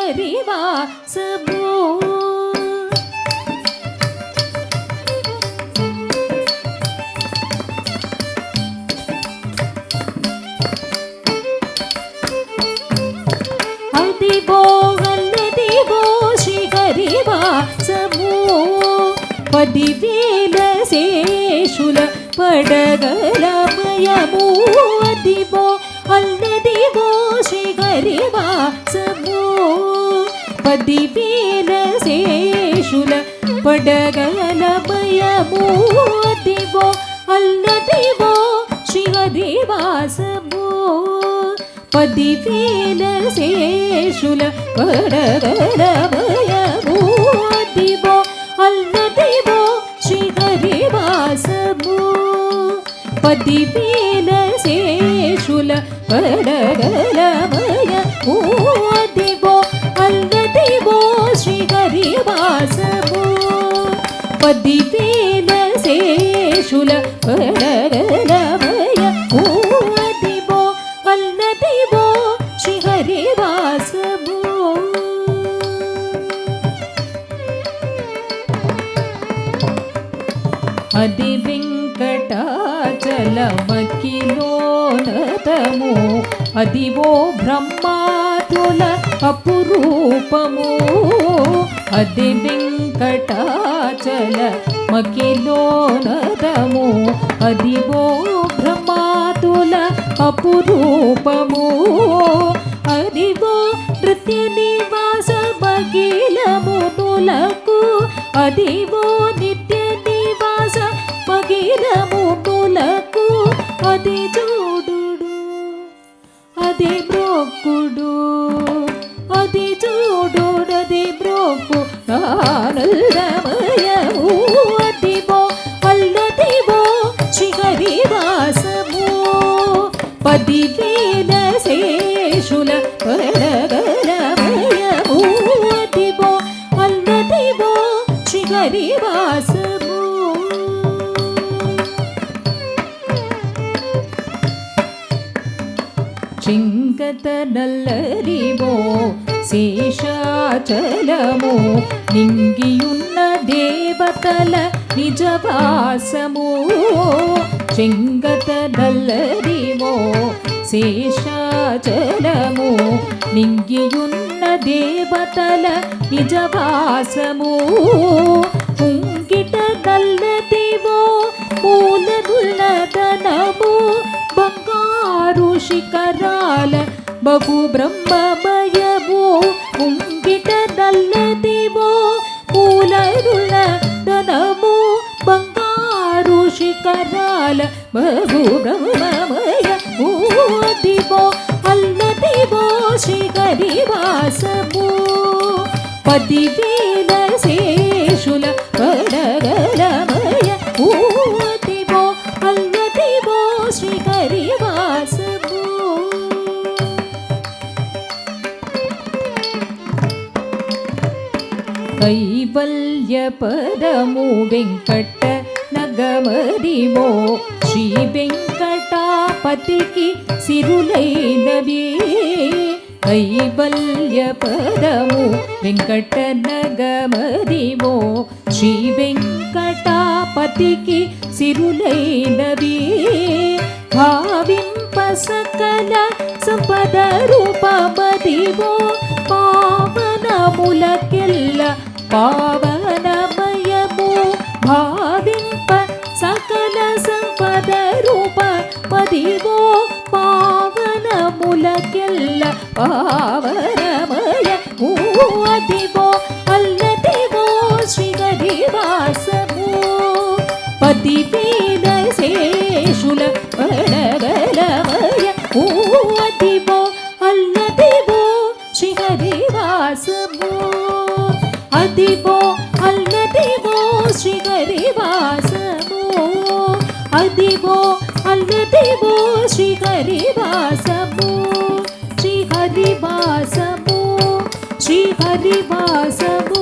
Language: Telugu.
ಶ್ರೀಹರಿವಾಸವೋ ಅದಿವೋ ಅಲ್ಲದಿವೋ ಶ್ರೀಹರಿವಾಸವೋ ಪದಿವೇಲ ಶೇಷುಲ ಪಡಗಲಮಯಮೋ ಅದಿವೋ ಅಲ್ಲದಿವೋ ಶ್ರೀಹರಿವಾಸವೋ ಪದಿವೇಲ ಶೇಷುಲ ಪಡಗಲಮಯಮೋ ಅದಿವೋ ಅಲ್ಲದಿವೋ ಶ್ರೀಹರಿವಾಸವೋ ಪದಿವೇಲ ಶೇಷುಲ ಪಡಗಲಮಯಮೋ ಅದಿವೋ ಅಲ್ಲದಿವೋ ಶ್ರೀಹರಿವಾಸವೋ ಪದಿವೇಲ ಶೇಷುಲ ಪಡಗಲಮಯಮೋ ಅದಿವೋ ಅಲ್ಲದಿವೋ ಶ್ರೀಹರಿವಾಸವೋ ಪದಿವೇಲ ಶೇಷುಲ ಪಡಗಲಮಯಮೋ ಅದಿವೋ ಅಲ್ಲದಿವೋ ಶ್ರೀಹರಿವಾಸವೋ ಅದಿ ವೆಂಕಟಾಚಲಮಖಿಲೋನತಮೋ ಅದಿವೋ ಬ್ರಹ್ಮಾತುಲ ಅಪುರೂಪಮೋ ಅದಿ ವೆಂಕಟಾಚಲಮಖಿಲೋನತಮೋ ಅದಿವೋ ಬ್ರಹ್ಮಾತುಲ ಅಪುರೂಪಮೋ ಅದಿವೋ ನೃತ್ಯ ನಿವಾಸ ಬಗಿಲಮುನುలకు ಅದಿವೋ ನಿತ್ಯ నివాస మగిలములకు అది చూడుడు అది బ్రోకుడు అది చూడుడు అది బ్రోకు ఆనందమయము అదివో అల్లదివో శ్రీహరివాసము పదివేల శేషుల పడగలమయము అదివో అల్లదివో శ్రీహరివాసము చింగతనల్లరివో శేషాచలము నింగియున్న దేవతల నిజవాసము చింగతనల్లరివో శేషాచలము నింగియున్న దేవతల నిజవాసము పుంగిట నల్లదివో మూలదుల్లదనము బంగారు శిఖరాల బహు బ్రహ్మమయము ముంగిట నల్లదివో మూలదుల్లదనము బంగారు శిఖరాల బహు బ్రహ్మమయము అదివో అల్లదివో శ్రీహరివాసము పదివేల శేషుల పడగలమయము అదివో అల్లదివో శ్రీహరివాసము కైవల్య పదము వెంకట నగమదివో శ్రీ వెంకటాపతికి సిరులైనవి కైవల్య పదము వెంకట నగమదివో శ్రీ వెంకటాపతికి సిరులైనవి భావింప సకల సంపద రూపమదివో పావనములకెల్ల పావనమయము భావింప సకల సంపద రూపమదివో పావనములకెల్ల పావనమయము అదివో అల్లదివో శ్రీహరివాసము పదివేల శేషుల పడగలమయము అదివో అల్లదివో శ్రీహరివాసము అదివో అల్లదివో శ్రీహరివాసము అదివో అల్లదివో శ్రీహరివాసము శ్రీహరివాసము శ్రీహరివాసము